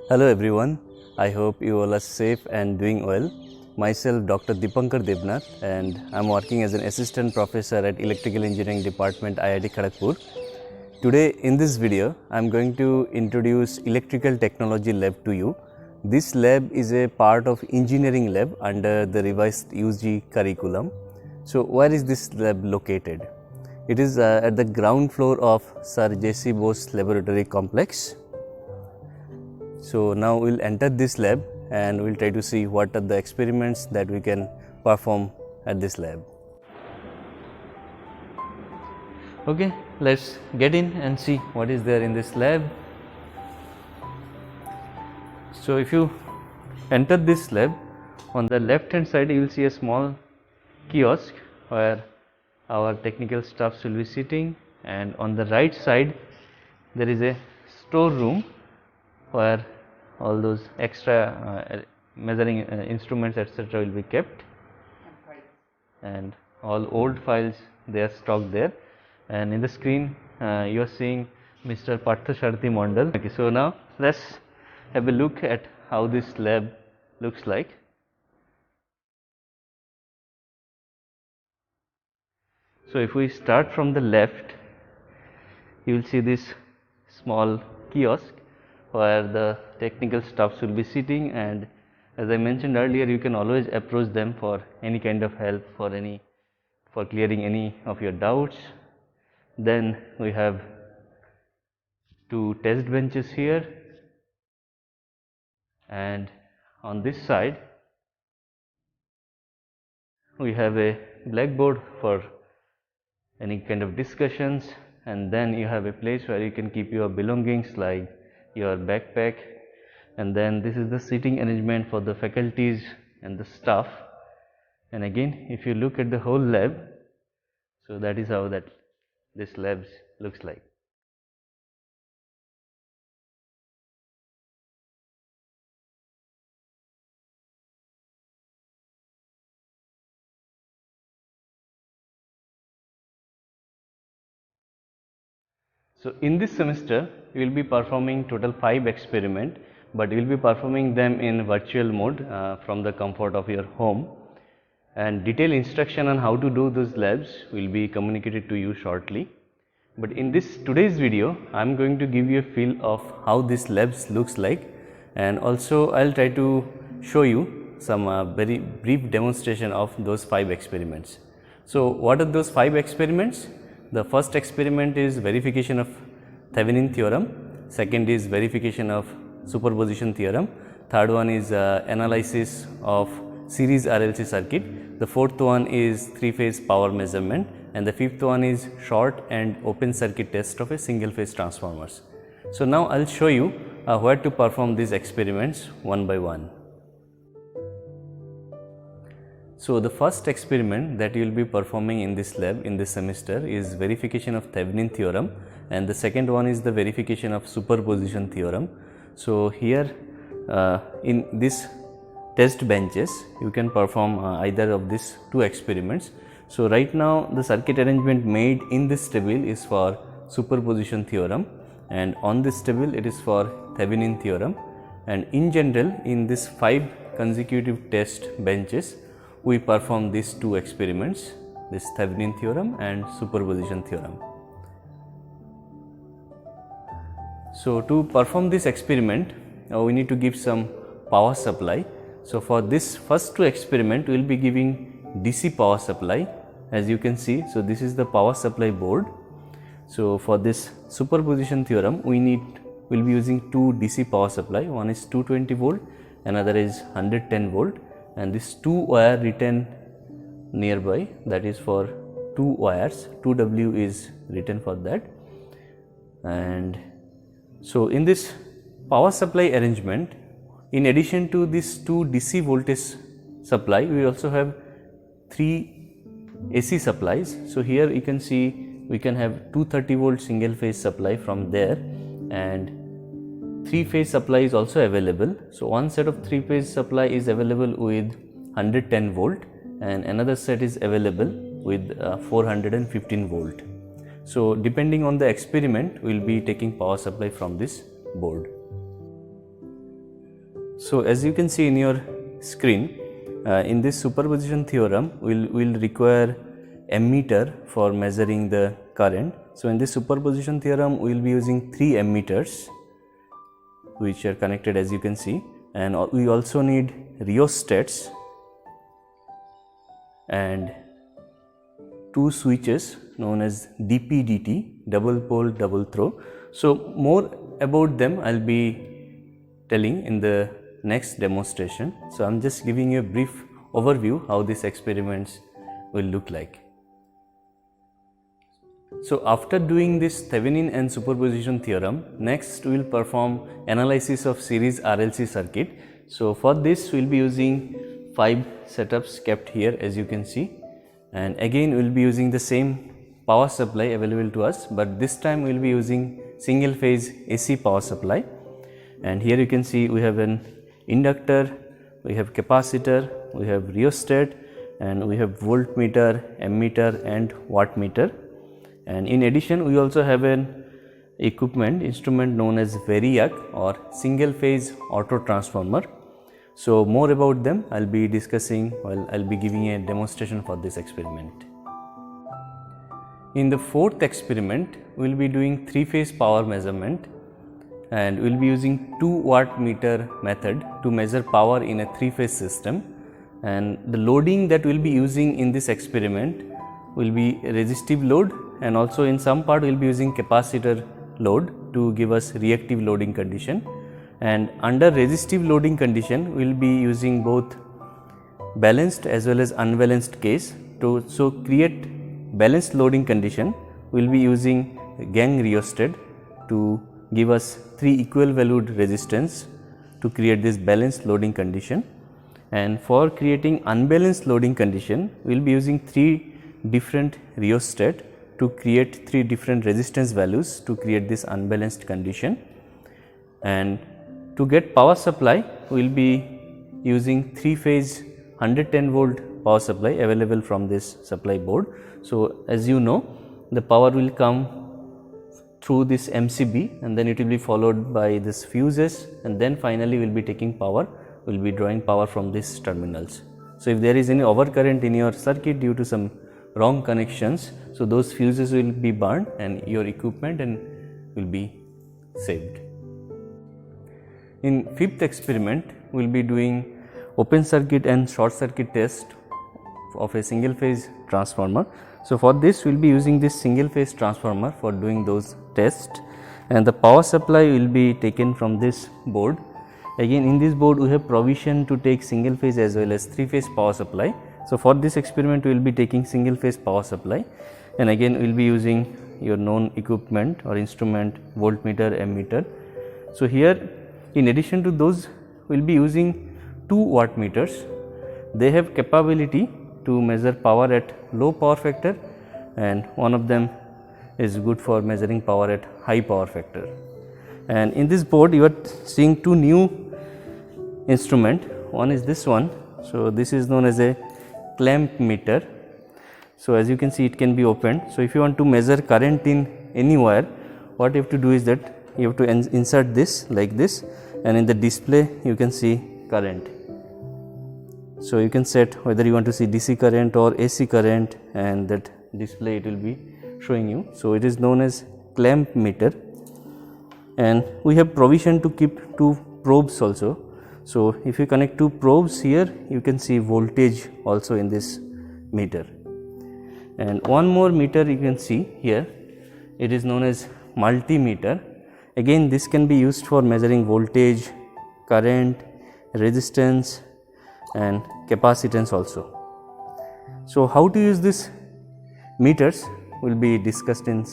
Hello everyone, I hope you all are safe and doing well. Myself Dr. Dipankar Debnath and I am working as an assistant professor at Electrical Engineering Department IIT Kharagpur. Today in this video I am going to introduce Electrical Technology Lab to you. This lab is a part of engineering lab under the revised UG curriculum. So where is this lab located? It is at the ground floor of Sir J.C. Bose Laboratory Complex. So now we will enter this lab and we will try to see what are the experiments that we can perform at this lab. Okay, let's get in and see what is there in this lab. So if you enter this lab, on the left hand side you will see a small kiosk where our technical staffs will be sitting, and on the right side there is a storeroom where all those extra measuring instruments etc. will be kept, and all old files they are stocked there. And in the screen you are seeing Mr. Parthasarathi Mondal. Okay, so now let's have a look at how this lab looks like. So if we start from the left, you will see this small kiosk where the technical staffs will be sitting, and as I mentioned earlier, you can always approach them for any kind of help, for clearing any of your doubts. Then we have two test benches here, and on this side we have a blackboard for any kind of discussions, and then you have a place where you can keep your belongings like your backpack. And then this is the seating arrangement for the faculties and the staff. And again, if you look at the whole lab, so that is how this lab looks like. So in this semester you will be performing total 5 experiments, but you will be performing them in virtual mode from the comfort of your home, and detailed instruction on how to do those labs will be communicated to you shortly. But in today's video I am going to give you a feel of how this labs looks like, and also I will try to show you some very brief demonstration of those 5 experiments. So what are those 5 experiments? The first experiment is verification of Thevenin theorem, second is verification of superposition theorem, third one is analysis of series RLC circuit, the fourth one is 3-phase power measurement, and the fifth one is short and open circuit test of a single phase transformers. So now I will show you where to perform these experiments one by one. So the first experiment that you will be performing in this lab in this semester is verification of Thevenin theorem, and the second one is the verification of superposition theorem. So here in this test benches you can perform either of these two experiments. So right now the circuit arrangement made in this table is for superposition theorem, and on this table it is for Thevenin theorem. And in general in these 5 consecutive test benches we perform these two experiments, this Thevenin theorem and superposition theorem. So to perform this experiment we need to give some power supply. So for this first two experiment we will be giving DC power supply, as you can see. So this is the power supply board. So for this superposition theorem we will be using two DC power supply, one is 220 volt, another is 110 volt, and this 2 wire written nearby, that is for 2 wires, 2W is written for that. And so in this power supply arrangement, in addition to this 2 DC voltage supply, we also have 3 AC supplies. So here you can see we can have 230 volt single phase supply from there, and 3 phase supply is also available. So one set of 3 phase supply is available with 110 volt, and another set is available with 415 volt. So depending on the experiment we will be taking power supply from this board. So as you can see in your screen, in this superposition theorem, we'll require ammeter for measuring the current. So in this superposition theorem, we will be using 3 ammeters which are connected, as you can see, and we also need rheostats and 2 switches known as DP/DT, double pole double throw. So more about them I'll be telling in the next demonstration. So I'm just giving you a brief overview how these experiments will look like. So after doing this Thevenin and superposition theorem, next we will perform analysis of series RLC circuit. So for this we will be using 5 setups kept here, as you can see, and again we will be using the same power supply available to us, but this time we will be using single phase AC power supply. And here you can see we have an inductor, we have capacitor, we have rheostat, and we have voltmeter, ammeter and wattmeter. And in addition we also have an instrument known as variac or single phase auto transformer. So more about them I'll be discussing while I'll be giving a demonstration for this experiment. In the fourth experiment we'll be doing 3-phase power measurement, and we'll be using 2 watt meter method to measure power in a 3-phase system. And the loading that we'll be using in this experiment will be resistive load, and also in some part we'll be using capacitor load to give us reactive loading condition. And under resistive loading condition we'll be using both balanced as well as unbalanced case. So create balanced loading condition, we'll be using Gang rheostat to give us 3 equal valued resistance to create this balanced loading condition. And for creating unbalanced loading condition, we will be using 3 different rheostat to create 3 different resistance values to create this unbalanced condition. And to get power supply, we will be using 3-phase 110 volt power supply available from this supply board. So as you know, the power will come through this MCB, and then it will be followed by this fuses, and then finally we will be taking power, we will be drawing power from these terminals. So if there is any overcurrent in your circuit due to some wrong connections, so those fuses will be burned and your equipment will be saved. In 5th experiment, we will be doing open circuit and short circuit test of a single phase transformer. So for this we will be using this single phase transformer for doing those tests, and the power supply will be taken from this board. Again in this board we have provision to take single phase as well as 3-phase power supply. So for this experiment we will be taking single phase power supply, and again we will be using your known equipment or instrument, voltmeter, ammeter. So here in addition to those we will be using 2 wattmeters. They have capability to measure power at low power factor, and one of them is good for measuring power at high power factor. And in this board you are seeing 2 new instrument. One is this one. So this is known as a clamp meter. So as you can see, it can be opened. So if you want to measure current in any wire, what you have to do is that you have to insert this like this, and in the display you can see current. So you can set whether you want to see DC current or AC current, and that display it will be showing you. So it is known as clamp meter, and we have provision to keep 2 probes also. So if you connect 2 probes here, you can see voltage also in this meter. And one more meter you can see here, it is known as multimeter. Again this can be used for measuring voltage, current, resistance and capacitance also. So how to use these meters will be discussed in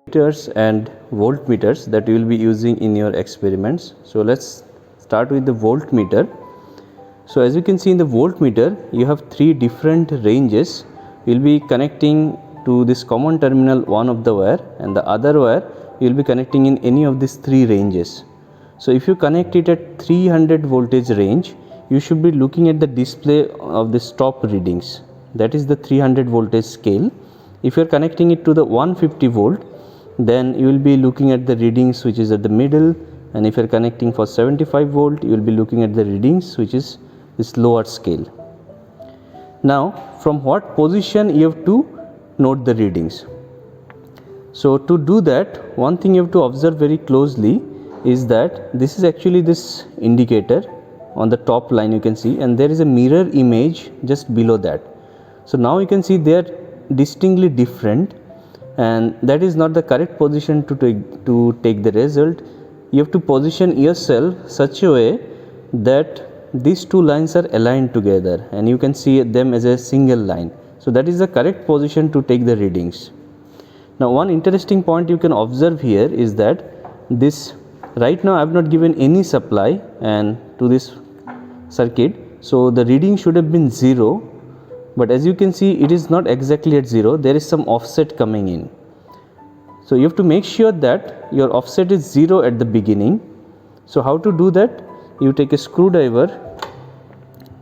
Meters and voltmeters that you will be using in your experiments. So let's start with the voltmeter. So as you can see in the voltmeter, you have three different ranges. You will be connecting to this common terminal one of the wire, and the other wire you will be connecting in any of these three ranges. So if you connect it at 300 voltage range, you should be looking at the display of the stop readings. That is the 300 voltage scale. If you are connecting it to the 150 volt, then you will be looking at the readings which is at the middle, and if you are connecting for 75 volt, you will be looking at the readings which is this lower scale. Now from what position you have to note the readings. So to do that, one thing you have to observe very closely is that this is actually this indicator on the top line you can see, and there is a mirror image just below that. So now you can see they are distinctly different, and that is not the correct position to take the result. You have to position yourself such a way that these two lines are aligned together and you can see them as a single line. So that is the correct position to take the readings. Now one interesting point you can observe here is that this right now I have not given any supply and to this circuit, so the reading should have been 0. But as you can see, it is not exactly at 0, there is some offset coming in. So you have to make sure that your offset is 0 at the beginning. So how to do that? You take a screwdriver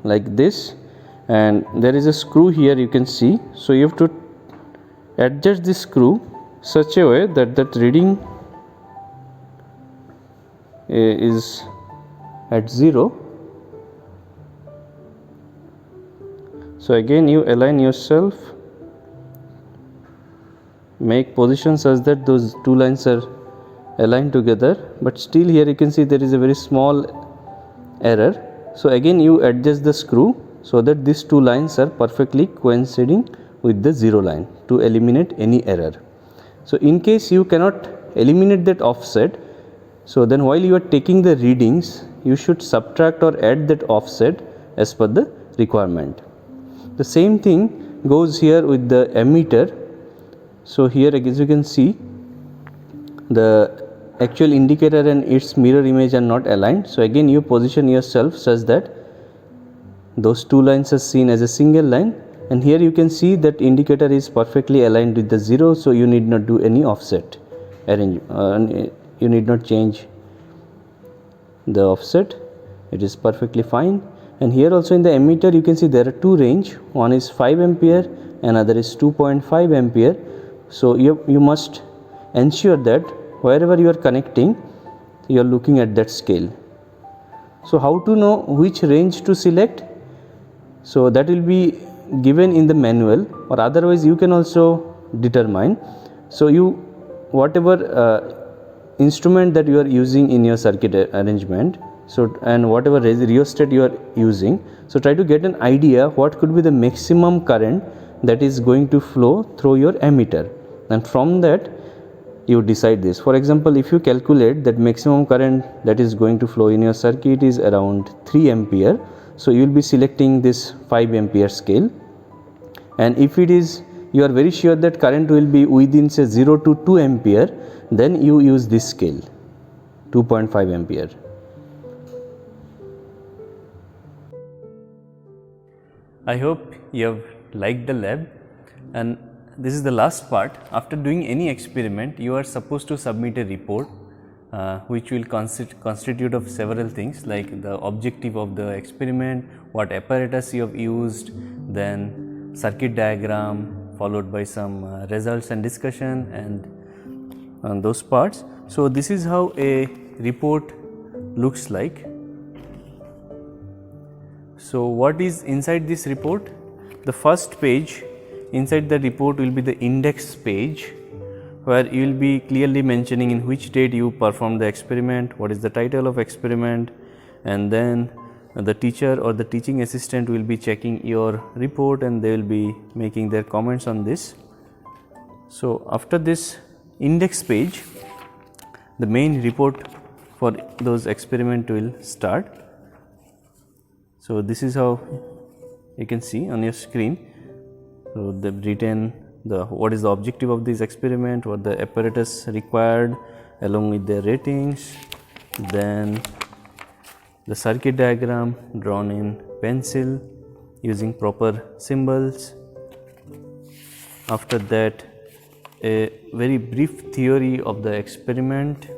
like this, and there is a screw here you can see. So you have to adjust this screw such a way that that reading is at 0. So again you align yourself, make position such that those two lines are aligned together, but still here you can see there is a very small error. So again you adjust the screw so that these two lines are perfectly coinciding with the 0 line to eliminate any error. So in case you cannot eliminate that offset, so then while you are taking the readings, you should subtract or add that offset as per the requirement. The same thing goes here with the ammeter. So here as you can see, the actual indicator and its mirror image are not aligned. So again you position yourself such that those two lines are seen as a single line, and here you can see that indicator is perfectly aligned with the 0, so you need not do any offset you need not change the offset, it is perfectly fine. And here also in the ammeter you can see there are two range, one is 5 ampere, another is 2.5 ampere. So you must ensure that wherever you are connecting, you are looking at that scale. So how to know which range to select? So that will be given in the manual, or otherwise you can also determine. So you whatever instrument that you are using in your circuit arrangement, so and whatever rheostat you are using, so try to get an idea what could be the maximum current that is going to flow through your ammeter, and from that you decide this. For example, if you calculate that maximum current that is going to flow in your circuit is around 3 ampere, so you will be selecting this 5 ampere scale. And if it is, you are very sure that current will be within say 0 to 2 ampere, then you use this scale. 2.5 ampere. I hope you have liked the lab, and this is the last part. After doing any experiment, you are supposed to submit a report which will constitute of several things like the objective of the experiment, what apparatus you have used, then circuit diagram followed by some results and discussion and those parts. So, this is how a report looks like. So, what is inside this report? The first page inside the report will be the index page, where you will be clearly mentioning in which date you performed the experiment, what is the title of experiment, and then the teacher or the teaching assistant will be checking your report and they will be making their comments on this. So, after this index page, the main report for those experiment will start. So, this is how you can see on your screen. So, they've written what is the objective of this experiment, what the apparatus required along with their ratings, then the circuit diagram drawn in pencil using proper symbols. After that, a very brief theory of the experiment,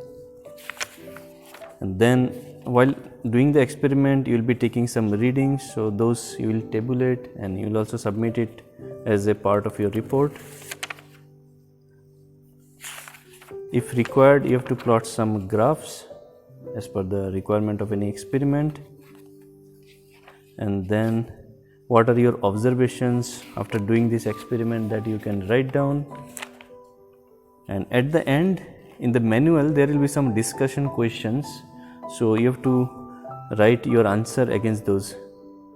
and then while doing the experiment you will be taking some readings. So, those you will tabulate and you will also submit it as a part of your report. If required, you have to plot some graphs as per the requirement of any experiment, and then what are your observations after doing this experiment that you can write down. And at the end, in the manual there will be some discussion questions. So, you have to write your answer against those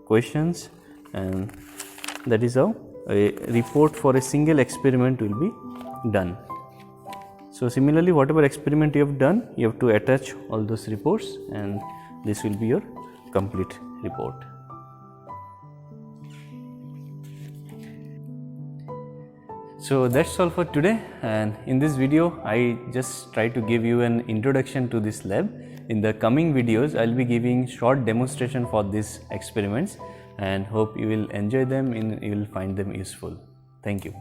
questions, and that is how a report for a single experiment will be done. So, similarly, whatever experiment you have done, you have to attach all those reports, and this will be your complete report. So, that's all for today, and in this video I just try to give you an introduction to this lab. In the coming videos I will be giving short demonstration for these experiments, and hope you will enjoy them and you will find them useful. Thank you.